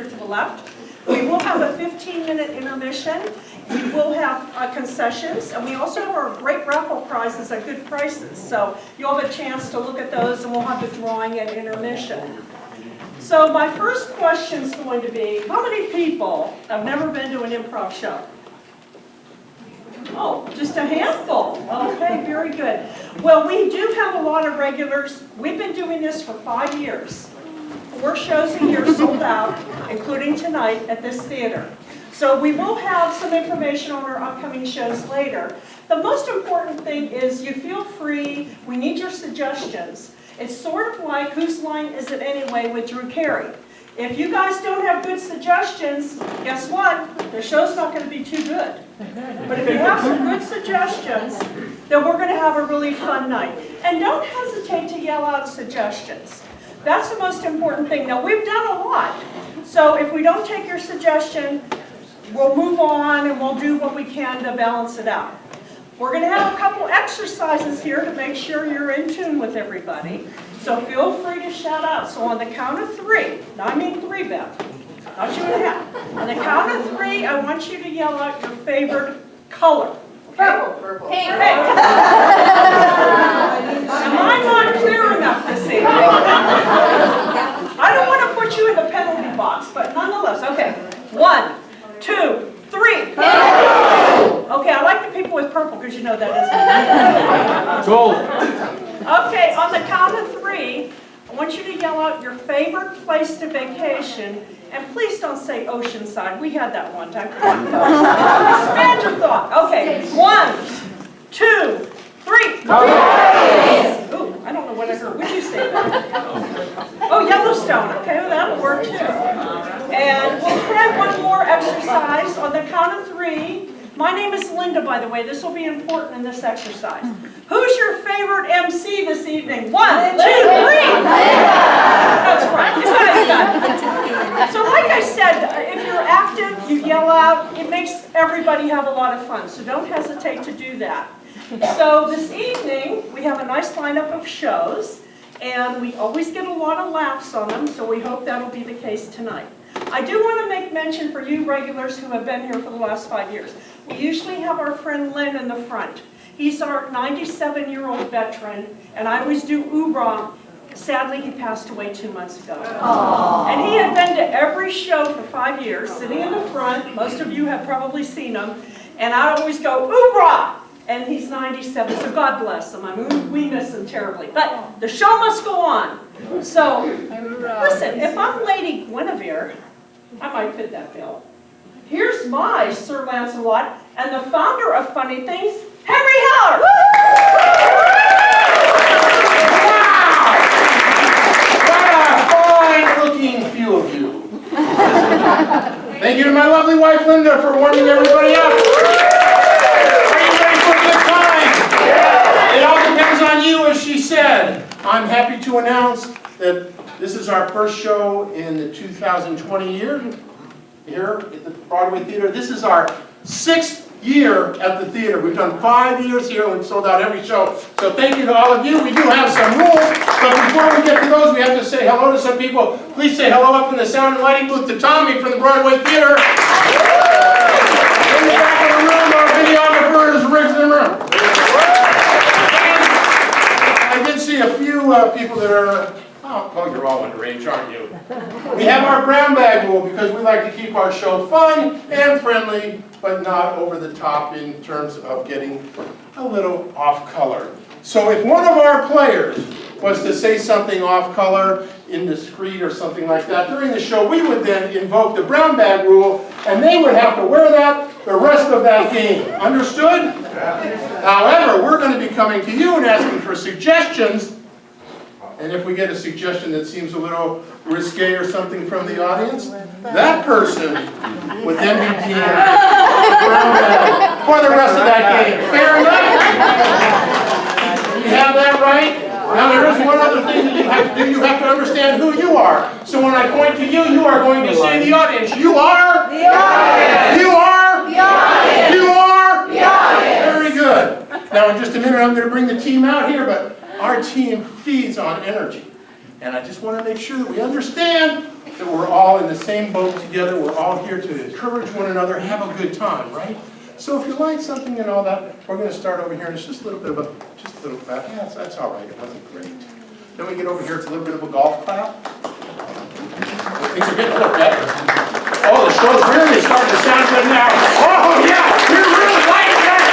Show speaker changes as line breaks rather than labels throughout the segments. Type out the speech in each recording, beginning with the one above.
here to the left. We will have a 15-minute intermission. We will have concessions, and we also have our great raffle prizes at good prices. So you'll have a chance to look at those, and we'll have the drawing at intermission. So my first question is going to be, how many people have never been to an improv show? Oh, just a handful. Okay, very good. Well, we do have a lot of regulars. We've been doing this for 5 years. 4 shows a year sold out, including tonight at this theater. So we will have some information on our upcoming shows later. The most important thing is you feel free. We need your suggestions. It's sort of like Whose Line Is It Anyway with Drew Carey. If you guys don't have good suggestions, guess what? The show's not going to be too good. But if you have some good suggestions, then we're going to have a really fun night. And don't hesitate to yell out suggestions. That's the most important thing. Now, we've done a lot. So if we don't take your suggestion, we'll move on and we'll do what we can to balance it out. We're going to have a couple exercises here to make sure you're in tune with everybody. So feel free to shout out. So on the count of 3, now I mean 3, Beth, not 2.5. On the count of 3, I want you to yell out your favorite color.
Purple. Purple.
Pink. Am I not clear enough this evening? I don't want to put you in the penalty box, but nonetheless, okay. 1, 2, 3. Okay, I like the people with purple because you know that isn't.
Gold.
Okay, on the count of 3, I want you to yell out your favorite place to vacation, and please don't say Oceanside. We had that one time. Come on, expand your thought. Okay, 1, 2, 3. Ooh, I don't know what I heard. Would you say that? Oh, Yellowstone. Okay, well, that'll work too. And we'll try one more exercise on the count of 3. My name is Linda, by the way. This will be important in this exercise. Who's your favorite MC this evening? 1, 2, 3. That's right. You guys got it. So like I said, if you're active, you yell out. It makes everybody have a lot of fun. So don't hesitate to do that. So this evening, we have a nice lineup of shows. And we always get a lot of laughs on them. So we hope that'll be the case tonight. I do want to make mention for you regulars who have been here for the last 5 years. We usually have our friend Lynn in the front. He's our 97-year-old veteran, and I always do Ubra. Sadly, he passed away 2 months ago. Aww. And he had been to every show for 5 years, sitting in the front. Most of you have probably seen him. And I always go, Ubra! And he's 97, so God bless him. I mean, we miss him terribly. But the show must go on. So, listen, if I'm Lady Guinevere, I might fit that bill. Here's my Sir Lancelot and the founder of Funny Things, Henry Howard.
Wow! What a fine-looking few of you. Thank you to my lovely wife, Linda, for warming everybody up. Are you ready for a good time? Yeah. It all depends on you, as she said. I'm happy to announce that this is our first show in the 2020 year here at the Broadway Theater. This is our 6th year at the theater. We've done 5 years here and we've sold out every show. So thank you to all of you. We do have some rules, but before we get to those, we have to say hello to some people. Please say hello up in the sound and lighting booth to Tommy from the Broadway Theater. In the back of the room, our videographer is Riggs in the room. And I did see a few people that are, oh, you're all underage, aren't you? We have our brown bag rule because we like to keep our show fun and friendly, but not over the top in terms of getting a little off color. So if one of our players was to say something off color, indiscreet or something like that during the show, we would then invoke the brown bag rule and they would have to wear that the rest of that game. Understood? However, we're going to be coming to you and asking for suggestions. And if we get a suggestion that seems a little risque or something from the audience, that person would then be deemed for the rest of that game. Fair enough? You have that right? Now there is one other thing that you have to do. You have to understand who you are. So when I point to you, you are going to say to the audience, you are? The audience. You are? The audience. You are? The audience. Very good. Now in just a minute I'm going to bring the team out here, but our team feeds on energy. And I just want to make sure that we understand that we're all in the same boat together. We're all here to encourage one another, have a good time, right? So if you like something and all that, we're going to start over here, and it's just a little bit of a, just a little clap. Yeah, that's all right. It wasn't great. Then we get over here, it's a little bit of a golf clap. Things are getting a little better. Oh, the show's really starting to sound good now. Oh, yeah, we're really lighting that.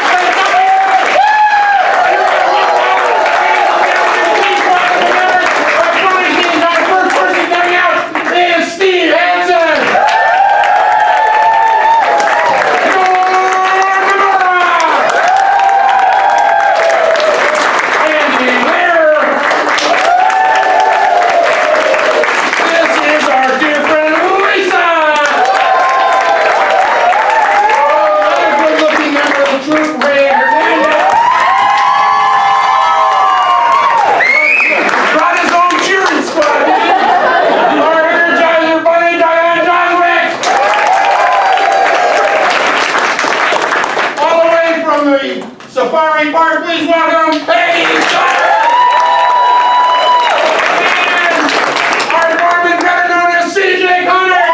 First person coming out is Steve Hansen. Safari Park, please welcome Peggy Sutter! And our department better known as CJ Connor!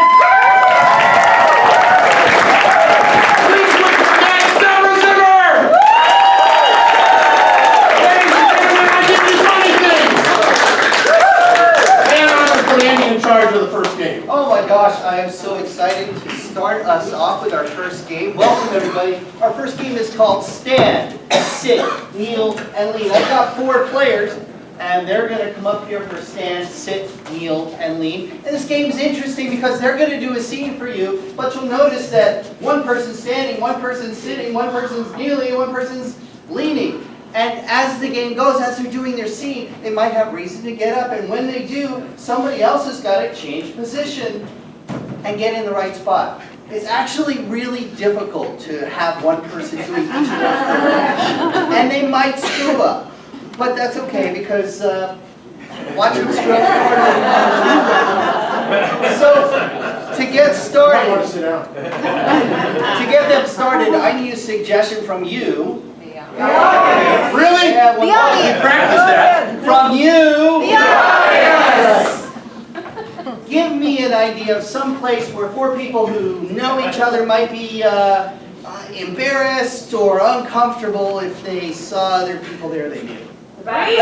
Please welcome next Deborah Zimmer! Ladies and gentlemen, I give you funny things! And I'm the man in charge of the first game.
Oh my gosh, I am so excited to start us off with our first game. Welcome everybody. Our first game is called Stand, Sit, Kneel, and Lean. I've got 4 players, and they're going to come up here for stand, sit, kneel, and lean. And this game's interesting because they're going to do a scene for you, but you'll notice that one person's standing, one person's sitting, one person's kneeling, and one person's leaning. And as the game goes, as they're doing their scene, they might have reason to get up, and when they do, somebody else has got to change position and get in the right spot. It's actually really difficult to have one person doing each of those. And they might screw up. But that's okay because watch them screw up. So to get started, them started, I need a suggestion from you.
Really?
Yeah, well,
You practiced that.
from you. Give me an idea of some place where 4 people who know each other might be embarrassed or uncomfortable if they saw other people there they knew.
Right?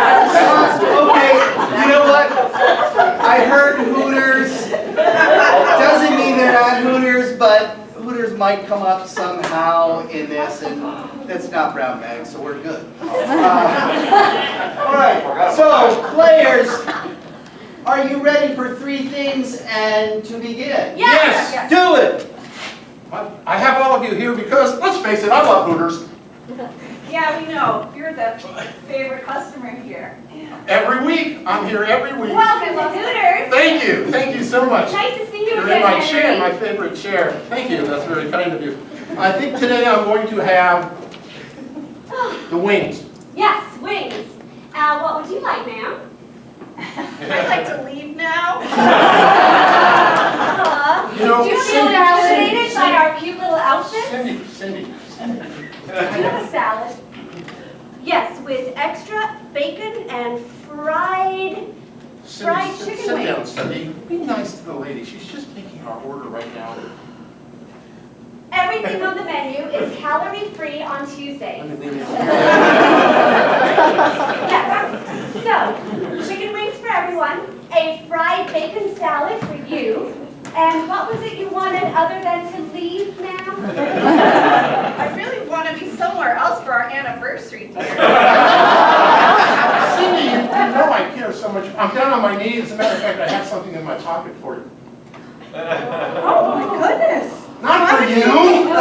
Okay, you know what? I heard Hooters. Doesn't mean they're not Hooters, but Hooters might come up somehow in this, and that's not brown bag, so we're good. All right, so players, are you ready for 3 things and to begin?
Yes.
Do it.
I have all of you here because, let's face it, I love Hooters.
Yeah, we know. You're the favorite customer here.
Every week. I'm here every week.
Welcome to Hooters.
Thank you. Thank you so much.
Nice to see you
You're
again,
in my chair,
Henry.
my favorite chair. Thank you. That's very kind of you. I think today I'm going to have the wings.
Yes, wings. What would you like, ma'am? I'd like to leave now.
You know,
Do you feel
Cindy-
intimidated by
Cindy-
our cute little outfits?
Cindy.
Do you have a salad? Yes, with extra bacon and fried
Cindy,
chicken
sit down,
wings.
Cindy. Be nice to the lady. She's just taking our order right now.
Everything on the menu is calorie-free on
Let
Tuesdays.
me leave it.
Yes. So, chicken wings for everyone, a fried bacon salad for you, and what was it you wanted other than to leave, ma'am?
I really want to be somewhere else for our anniversary, dear.
Cindy, you know I care so much. I'm down on my knees. As a matter of fact, I have something in my pocket for you.
Oh, my goodness.
Not for you!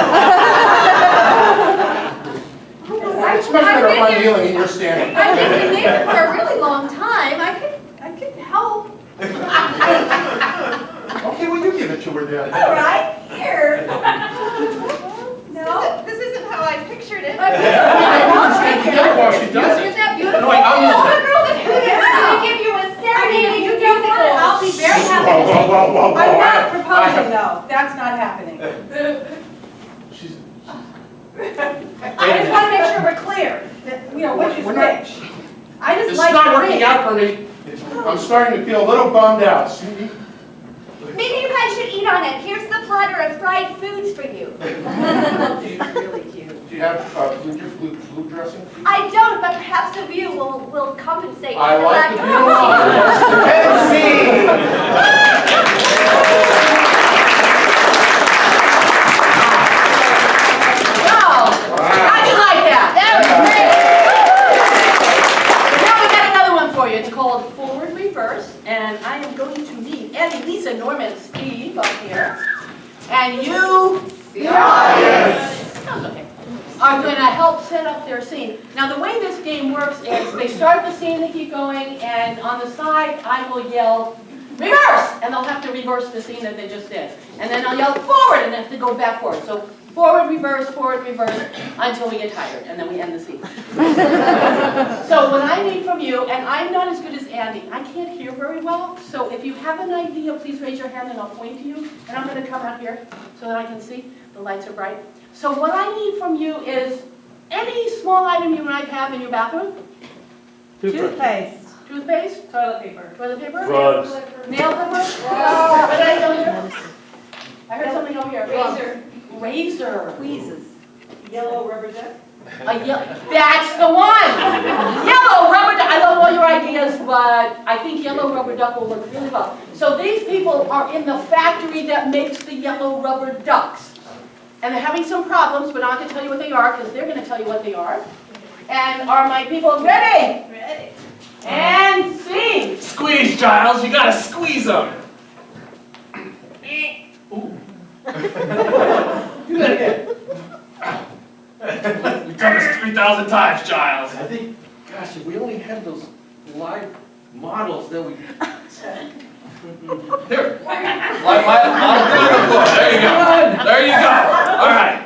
It's much better if I'm kneeling and you're standing.
I've been your neighbor for a really long time. I could help.
Okay, well, you give it to her then.
All right, here.
No?
This isn't how I pictured it.
Stand together while she does
Isn't
it.
that beautiful?
No, wait, I'll use
All the
it.
girls at Hooters are going to give you a serenade musical. I'll be very happy to take
Whoa, whoa, whoa, whoa.
I'm not
I
proposing
have-
though. That's not happening.
She's
I just want to make sure we're clear, that, which is
We're not-
which. I just
This is
like
not
the
working
ring.
out for me. I'm starting to feel a little bummed out. See?
Maybe you guys should eat on it. Here's the platter of fried foods for you.
Really cute.
Do you have blue dressing?
I don't, but perhaps the view will compensate
I
for
like the
lack
view
of-
And scene.
How'd you like that? That was great! Now we got another one for you. It's called Forward Reverse, and I am going to need Eddie, Lisa, Norman, Steve up here. And you, the audience, okay, are going to help set up their scene. Now the way this game works is they start the scene, they keep going, and on the side I will yell, reverse! And they'll have to reverse the scene that they just did. And then I'll yell forward, and they have to go backward. So forward, reverse, until we get tired, and then we end the scene. So what I need from you, and I'm not as good as Andy, I can't hear very well, so if you have an idea, please raise your hand and I'll point to you, and I'm going to come out here so that I can see. The lights are bright. So what I need from you is any small item you might have in your bathroom.
Toothpaste.
Toothpaste?
Toilet paper.
Toilet paper?
Drugs.
Nail clippers? What did I tell you? I heard something over here.
Razor.
Razor.
Tweezers. Yellow rubber duck.
That's the one! Yellow rubber duck. I love all your ideas, but I think yellow rubber duck will work really well. So these people are in the factory that makes the yellow rubber ducks. And they're having some problems, but I'm not going to tell you what they are, because they're going to tell you what they are. And are my people ready?
Ready.
And scene!
Squeeze, Giles. You gotta squeeze them.
Do that again.
We've done this 3,000 times, Giles.
I think, gosh, if we only had those live models that we...
Here. I'll get on the floor. There you go. There you go. All right.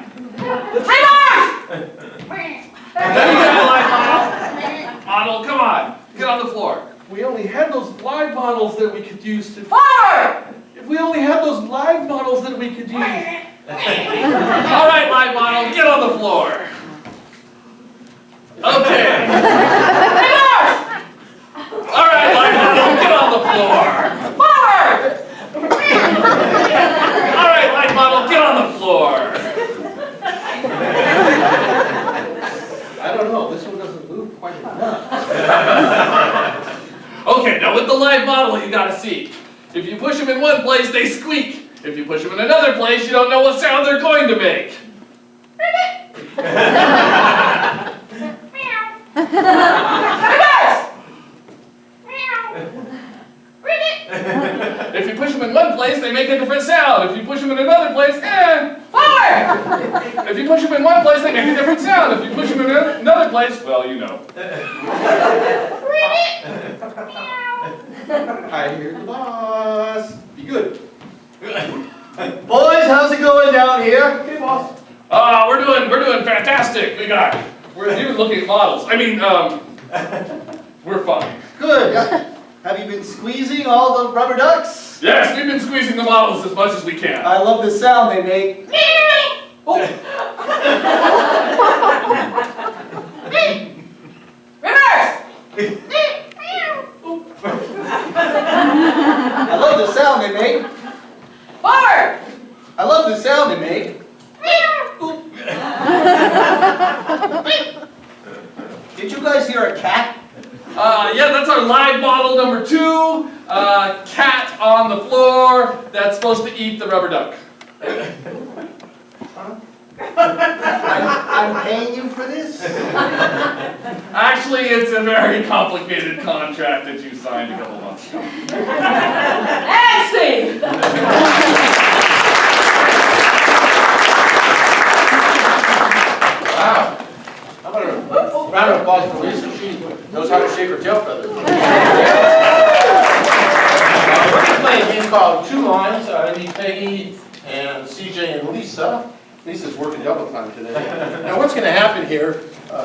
There you go, live model. Model, come on. Get on the floor.
We only had those live models that we could use to...
Forward!
If we only had those live models that we could use...
All right, live model, get on the floor. Okay.
Reverse!
All right, live model, get on the floor.
Forward!
All right, live model, get on the floor.
I don't know, this one doesn't move quite enough.
Okay, now with the live model, you gotta see. If you push them in one place, they squeak. If you push them in another place, you don't know what sound they're going to make.
Reverse!
If you push them in one place, they make a different sound. If you push them in another place,
Forward!
If you push them in one place, they make a different sound. If you push them in another place, well, you know.
I hear the boss. Be good.
Boys, how's it going down here?
Okay, boss.
We're doing fantastic. We're even looking at models. I mean, we're fine.
Good. Have you been squeezing all the rubber ducks?
Yes, we've been squeezing the models as much as we can.
I love the sound they make.
Reverse!
I love the sound they make.
Forward!
I love the sound they make. Did you guys hear a cat?
Yeah, that's our live model number 2. Cat on the floor that's supposed to eat the rubber duck.
I'm paying you for this?
Actually, it's a very complicated contract that you signed a couple months ago.
And scene!
Wow. How about a round of applause for Lisa? She knows how to shake her tail feathers. We're going to play a game called Two Lines. I need Peggy and CJ and Lisa. Lisa's working double time today. Now what's going to happen here,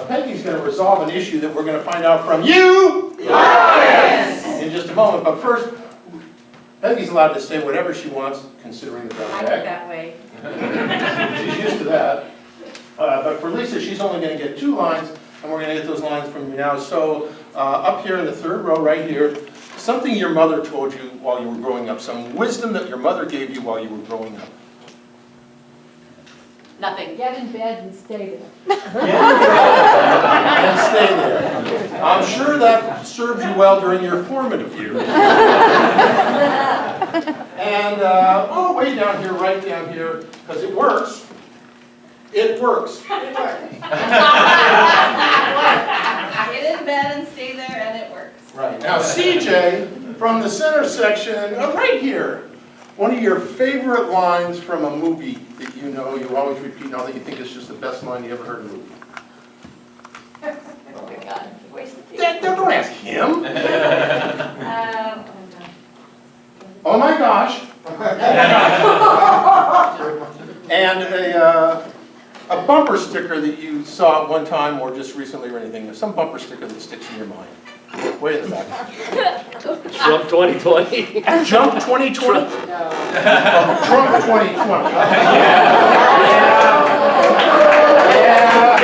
Peggy's going to resolve an issue that we're going to find out from you in just a moment. But first, Peggy's allowed to say whatever she wants, considering the brown
I
bag.
look that way.
She's used to that. But for Lisa, she's only going to get 2 lines, and we're going to get those lines from you now. So up here in the 3rd row right here, something your mother told you while you were growing up, some wisdom that your mother gave you while you were growing up.
Nothing.
Get in bed and stay there.
And stay there. I'm sure that served you well during your formative years. And, oh, way down here, right down here, because it works. It works.
It works. Get in bed and stay there, and it works.
Right. Now, CJ, from the center section, right here, one of your favorite lines from a movie that you know, you always repeat now that you think is just the best line you ever heard in a movie.
Oh my God, wasted
Don't ask him. Oh my gosh. And a bumper sticker that you saw at one time or just recently or anything, some bumper sticker that sticks in your mind. Way in the back.
Trump 2020.
Jump 2020? Oh, Trump 2020.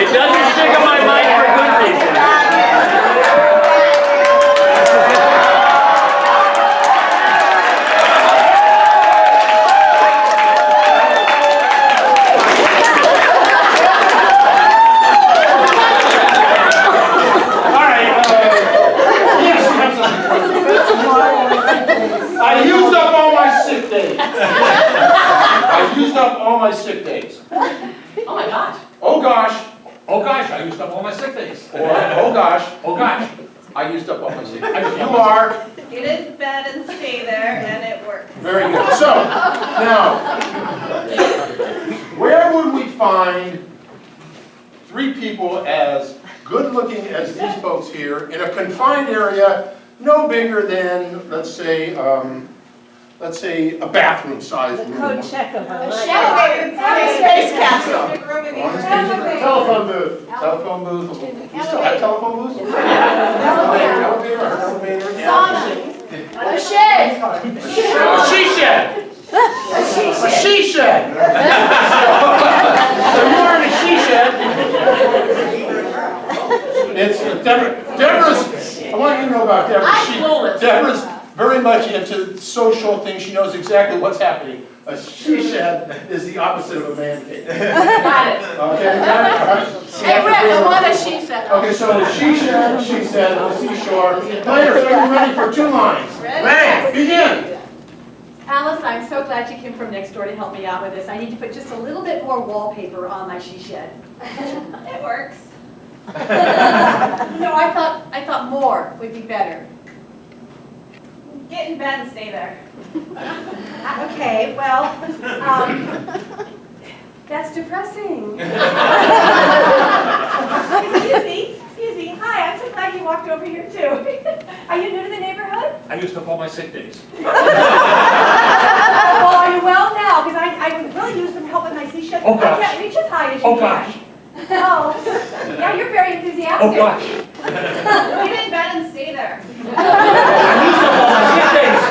It doesn't stick in my mind for good reason.
I used up all my sick days. I used up all my sick days.
Oh my gosh.
Oh gosh.
Oh gosh, I used up all my sick days.
Or oh gosh.
Oh gosh.
I used up all my sick days. You are
Get in bed and stay there, and it works.
very good. So, now, where would we find 3 people as good looking as these folks here in a confined area no bigger than, let's say a bathroom size room?
Code check of my life.
Space capsule.
Telephone booth. Telephone booth. You still have telephone booths? Elevator.
A shed.
A she shed. A she shed. So you're in a she shed. It's Deborah's. I want you to know about Deborah. Deborah's very much into social things. She knows exactly what's happening. A she shed is the opposite of a man cave.
Got it.
Okay, got it? All right.
Hey, Rick, I want a she said.
Okay, so the she shed, she said, the seashore. Players, are you ready for 2 lines?
Ready.
Begin.
Alice, I'm so glad you came from next door to help me out with this. I need to put just a little bit more wallpaper on my she shed.
It works.
No, I thought more would be better.
Get in bed and stay there.
Okay, well, that's depressing. Excuse me. Hi, I'm so glad you walked over here too. Are you new to the neighborhood?
I used up all my sick days.
Well, are you well now? Because I could really use some help with my sea shed.
Oh, gosh.
I can't reach as high as you
Oh
can.
gosh.
Oh, yeah, you're very enthusiastic.
Oh gosh.
Get in bed and stay there.
I used up all my sick days.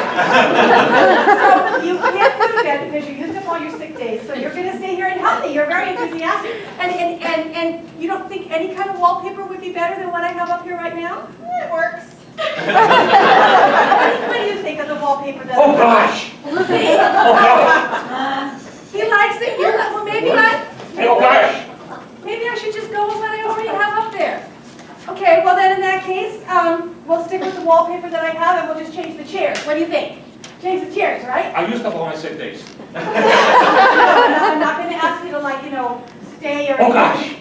So you can't go to bed because you used up all your sick days. So you're going to stay here and help me. You're very enthusiastic. And you don't think any kind of wallpaper would be better than what I have up here right now?
It works.
What do you think of the wallpaper that
Oh gosh. Oh gosh.
He likes it. Well, maybe
Oh gosh.
maybe I should just go with what I already have up there. Okay, well then in that case, we'll stick with the wallpaper that I have and we'll just change the chairs. What do you think? Change the chairs, right?
I used up all my sick days.
I'm not going to ask you to stay or.
Oh gosh.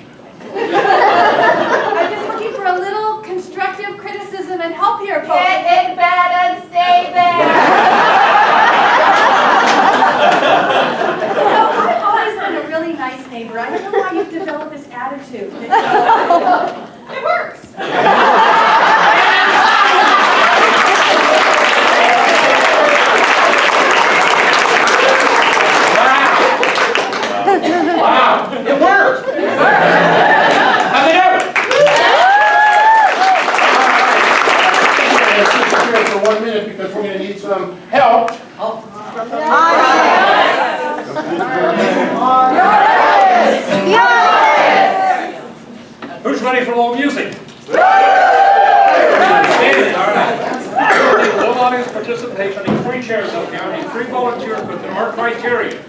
I'm just looking for a little constructive criticism and help here, folks.
Get in bed and stay there.
I've always been a really nice neighbor. I don't know why you've developed this attitude.
It works.
Wow, it worked. How they do it? Let's sit here for 1 minute because we're going to need some help.
Who's ready for a little music? Standing, all right. No audience participation, I need 3 chairs up here, I need 3 volunteers, but there are criteria.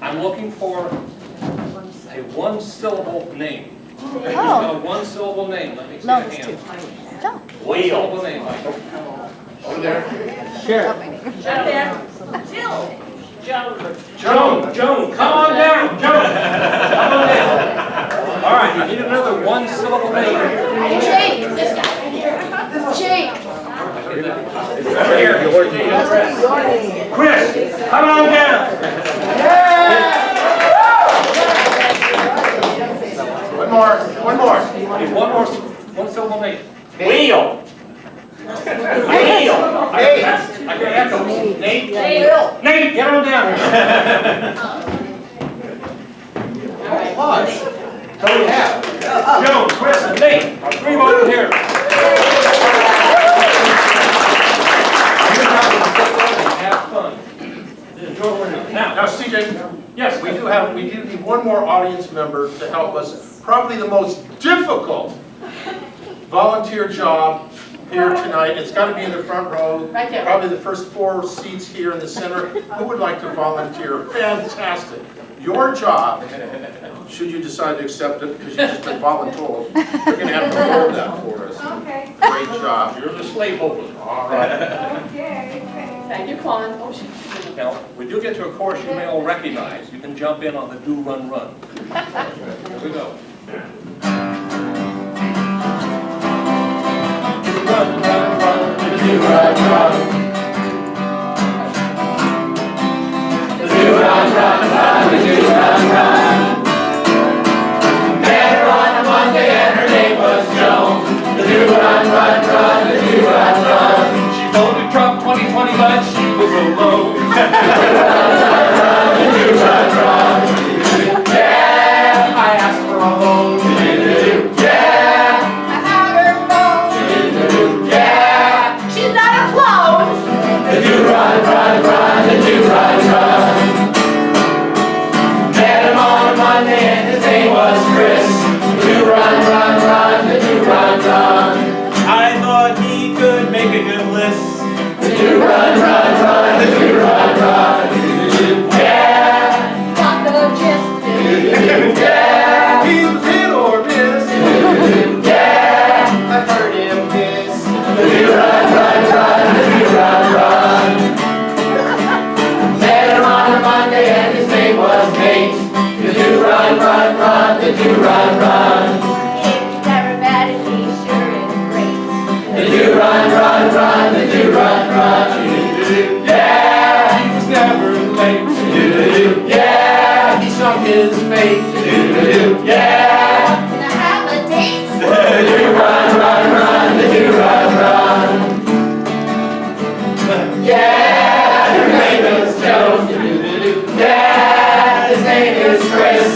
I'm looking for a 1-syllable name. A 1-syllable name, let me see the hand. One-syllable name, Michael. Over there.
Sure.
Joan, come on down, Joan. Come on down. All right, you need another 1-syllable name.
Jake, this guy. Jake.
Over here. Chris, come on down.
One more.
Need one more 1-syllable name.
Wheel.
Wheel. I can echo. Nate. Nate, get on down.
Pause.
So we have Joan, Chris, and Nate, our 3 volunteers. Have fun. Enjoy what we're doing.
Now, CJ, yes, we do need one more audience member to help us. Probably the most difficult volunteer job here tonight. It's got to be in the front row.
Right there.
Probably the first 4 seats here in the center. Who would like to volunteer? Fantastic. Your job, should you decide to accept it, because you've just been voluntold, you're going to have to hold that for us.
Okay.
Great job.
You're the slaveholder. All right.
Okay.
Thank you, Quan. Oh, shit.
Now, we do get to a chorus you may all recognize. You can jump in on the do, run, run. Here we go. Run, run, run, do, run, run. Do, run, run, run, do, run, run. Met her on a Monday and her name was Joan. The do, run, run, run, the do, run, run. She voted Trump 2020, but she was alone. Yeah, I asked for a loan. Yeah,
I have her phone.
yeah.
She's not a clone.
The do run, run, run, the do run, run. Met him on a Monday and his name was Chris. The do run, run, run, the do run, run. I thought he could make a good list. The do run, run, run, the do run, run. Yeah,
Got the gist.
yeah. He was hit or miss. Yeah,
I heard him hiss.
the do run, run, run, the do run, run. Met him on a Monday and his name was Nate. The do run, run, run, the do run, run.
It's never bad and he sure is great.
The do run, run, run, the do run, run. Yeah, he was never late. Yeah, he sung his fate. Yeah,
Can I have a date?
the do run, run, run, the do run, run. Yeah, her name is Joan. Yeah, his name is Chris.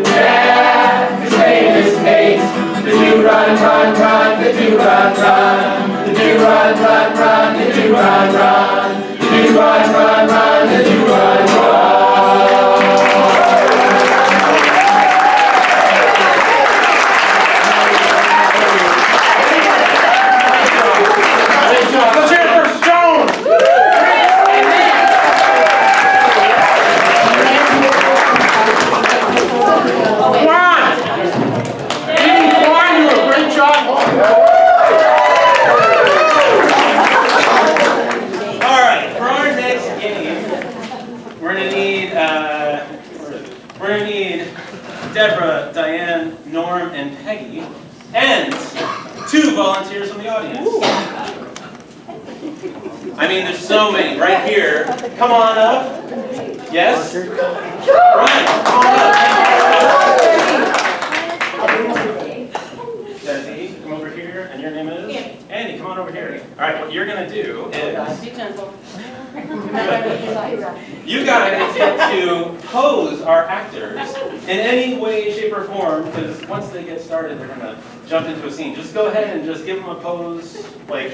Yeah, his name is Nate. The do run, run, run, the do run, run. The do run, run, run, the do run, run. The do run, run, run, the do run, run. Let's hear it for Joan. Juan! Juan, you do a great job.
All right, for our next game, we're gonna need Deborah, Diane, Norm, and Peggy, and 2 volunteers from the audience. I mean, there's so many right here. Come on up. Yes? Ryan, come on up. Desi, come over here, and your name is? Andy, come on over here. All right, what you're gonna do is
Be gentle.
you gotta get to pose our actors in any way, shape, or form, because once they get started, they're gonna jump into a scene. Just go ahead and just give them a pose, like,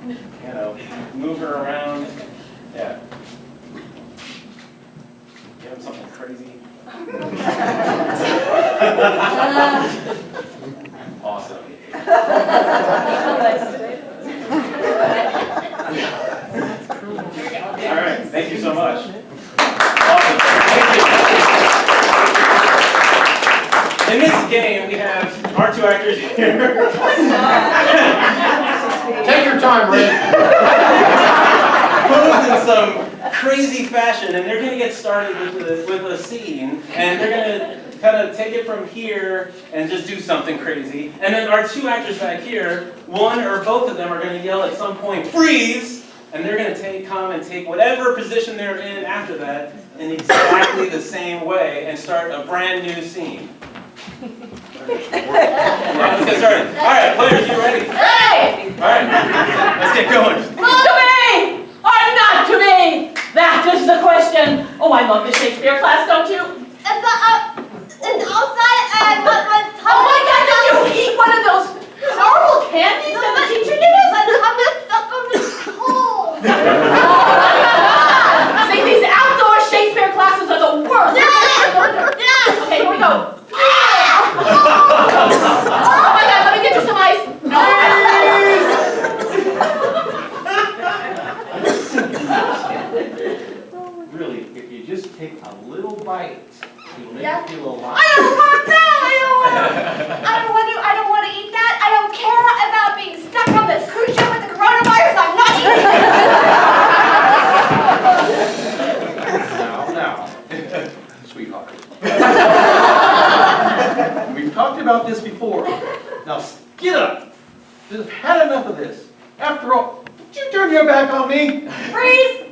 you know, move her around. Yeah. Give them something crazy. All right, thank you so much. Awesome. Thank you. In this game, we have our two actors here.
Take your time, Ray.
Posed in some crazy fashion, and they're going to get started with a scene, and they're going to kind of take it from here and just do something crazy. And then our two actors back here, one or both of them are going to yell at some point, "Freeze!" And they're going to take whatever position they're in after that in exactly the same way and start a brand new scene. Let's get started. All right, players, you ready?
Hey!
All right, let's get going.
To me! Or not to me? That is the question. Oh, I love the Shakespeare class, don't you?
It's outside and what
Oh my God, did you eat one of those horrible candies that the teacher gave us?
stuck on the cold.
See, these outdoor Shakespeare classes are the worst. Okay, here we go. Oh my God, let me get you some ice. No.
Really, if you just take a little bite, it'll make you feel alive.
I don't want that. I don't want to eat that. I don't care about being stuck on this cruise ship with the coronavirus. I'm not eating it.
Now, sweetheart. We've talked about this before. Now, get up. I've had enough of this. After all, did you turn your back on me?
Freeze.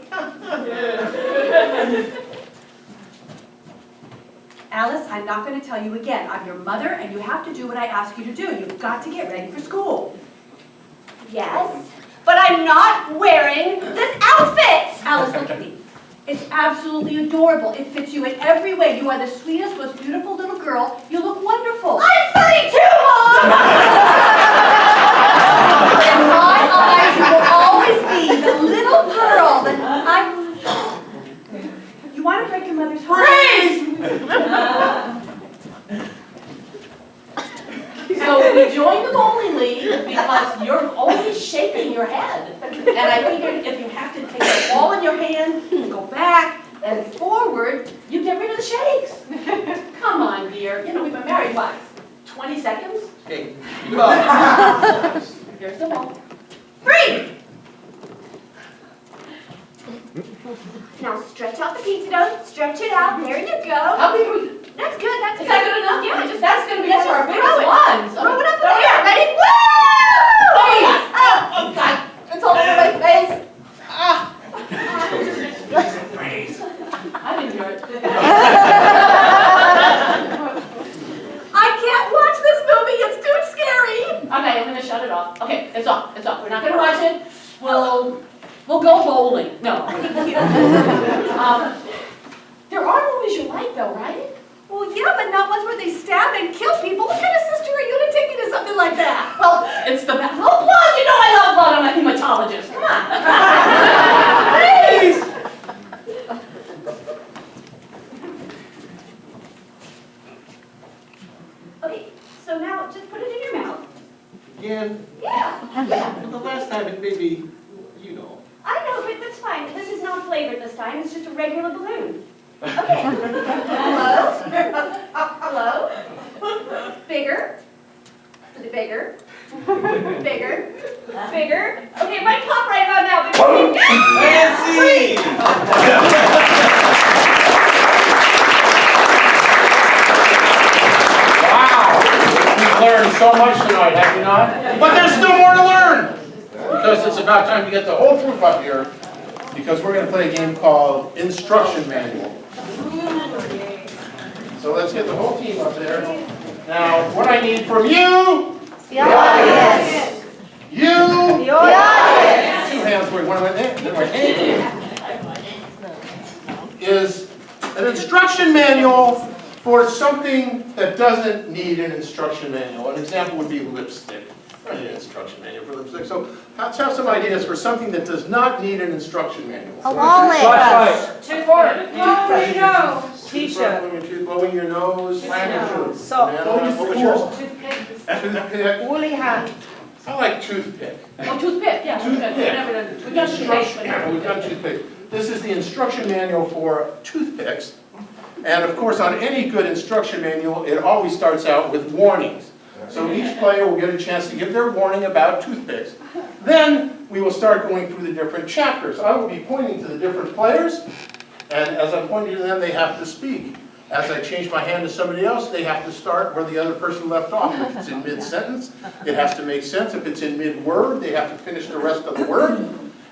Alice, I'm not going to tell you again. I'm your mother, and you have to do what I ask you to do. You've got to get ready for school.
Yes, but I'm not wearing this outfit.
Alice, look at me. It's absolutely adorable. It fits you in every way. You are the sweetest, most beautiful little girl. You look wonderful.
I'm 32, Mom.
In my eyes, you will always be the little girl that You want to break your mother's heart?
Freeze! So we joined the bowling league because you're always shaking your head. And I figured if you have to take the ball in your hand, go back and forward, you get rid of the shakes. Come on, dear. You know, we've been married, what, 20 seconds?
Okay, come on.
Here's the ball.
Freeze. Now stretch out the pizza dough. Stretch it out. There you go.
How big are we?
That's good. That's
Is
good.
that good enough?
Yeah, just
That's going to be
let's
one of our
just
biggest
throw it.
ones.
Throw it up in
Throw
the
it.
air. Ready? Woo!
Freeze! Oh, God. It's all over my face. I didn't hear it.
I can't watch this movie. It's too scary.
Okay, I'm going to shut it off. Okay, it's off. It's off. We're not going to watch it. We'll go bowling. No. There are movies you like, though, right?
Well, yeah, but not ones where they stab and kill people. What kind of sister are you to take me to something like that?
Well, it's the best. Oh, blood! You know I love blood. I'm a hematologist. Come on. Please!
Okay, so now just put it in your mouth.
Again,
Yeah.
well, the last time it made me, you know.
I know, but that's fine. This is not flavored this time. It's just a regular balloon. Okay. Hello? Hello? Bigger. Is it bigger? Bigger. Bigger. Okay, my pop right about now.
Nancy!
Wow! We've learned so much tonight, have we not? But there's still more to learn! Because it's about time to get the whole troop up here, because we're going to play a game called Instruction Manual. So let's get the whole team up there. Now, what I need from you,
The audience.
you,
The audience.
two hands where one of my hand, is an instruction manual for something that doesn't need an instruction manual. An example would be lipstick. I need an instruction manual for lipstick. So let's have some ideas for something that does not need an instruction manual.
A wallet.
Blowing your nose.
T-shirt.
Blowing your nose.
So,
Banana, what was yours?
Toothpick.
Toothpick.
woolly hat.
I like toothpick.
Oh, toothpick, yeah.
Toothpick.
We got toothpaste.
Yeah, we've got toothpick. This is the instruction manual for toothpicks. And of course, on any good instruction manual, it always starts out with warnings. So each player will get a chance to give their warning about toothpicks. Then we will start going through the different chapters. I will be pointing to the different players, and as I'm pointing to them, they have to speak. As I change my hand to somebody else, they have to start where the other person left off. If it's in mid-sentence, it has to make sense. If it's in mid-word, they have to finish the rest of the word.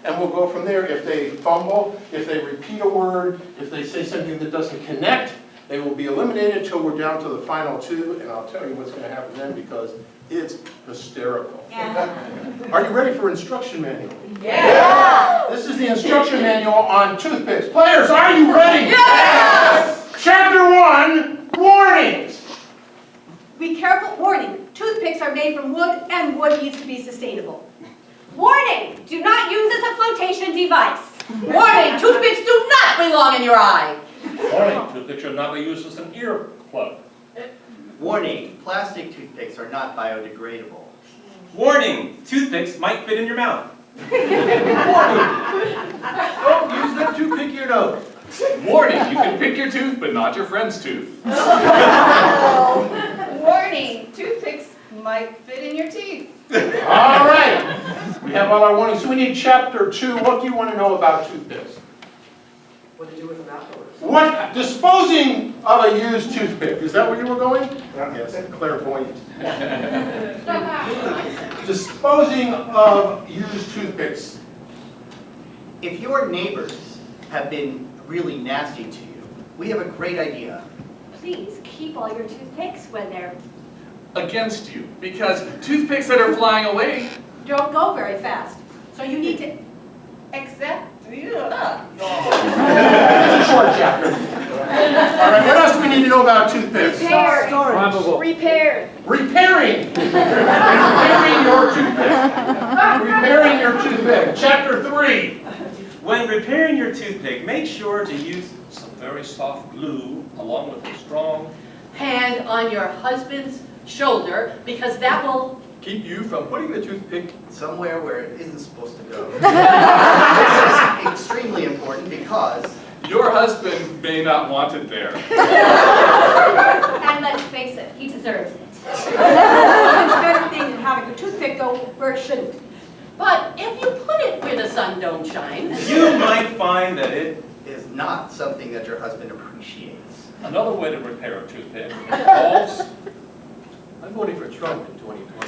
And we'll go from there. If they fumble, if they repeat a word, if they say something that doesn't connect, they will be eliminated until we're down to the final two. And I'll tell you what's going to happen then because it's hysterical. Are you ready for instruction manual?
Yeah.
This is the instruction manual on toothpicks. Players, are you ready?
Yes!
Chapter 1, warnings.
Be careful, warning, toothpicks are made from wood and wood needs to be sustainable.
Warning, do not use as a flotation device.
Warning, toothpicks do not belong in your eye.
Warning, toothpicks should not be used as an ear plug.
Warning, plastic toothpicks are not biodegradable.
Warning, toothpicks might fit in your mouth.
Don't use them to pick your nose.
Warning, you can pick your tooth, but not your friend's tooth.
Warning, toothpicks might fit in your teeth.
All right. We have all our warnings. So we need chapter 2. What do you want to know about toothpicks?
What to do with them afterwards?
What, disposing of a used toothpick. Is that where you were going? Yes, clairvoyant. Disposing of used toothpicks.
If your neighbors have been really nasty to you, we have a great idea.
Please keep all your toothpicks when they're
Against you, because toothpicks that are flying away.
Don't go very fast. So you need to,
Except,
It's a short chapter. All right, what else do we need to know about toothpicks?
repaired.
Repairing. Repairing your toothpick. Repairing your toothpick. Chapter 3.
When repairing your toothpick, make sure to use
Some very soft glue along with a strong
Hand on your husband's shoulder because that will
keep you from putting the toothpick
Somewhere where it isn't supposed to go. This is extremely important because
Your husband may not want it there.
And let's face it, he deserves it.
it's a better thing than having a toothpick go where it shouldn't.
But if you put it where the sun don't shine,
You might find that it
is not something that your husband appreciates.
Another way to repair a toothpick involves
I'm voting for Trump in 2020.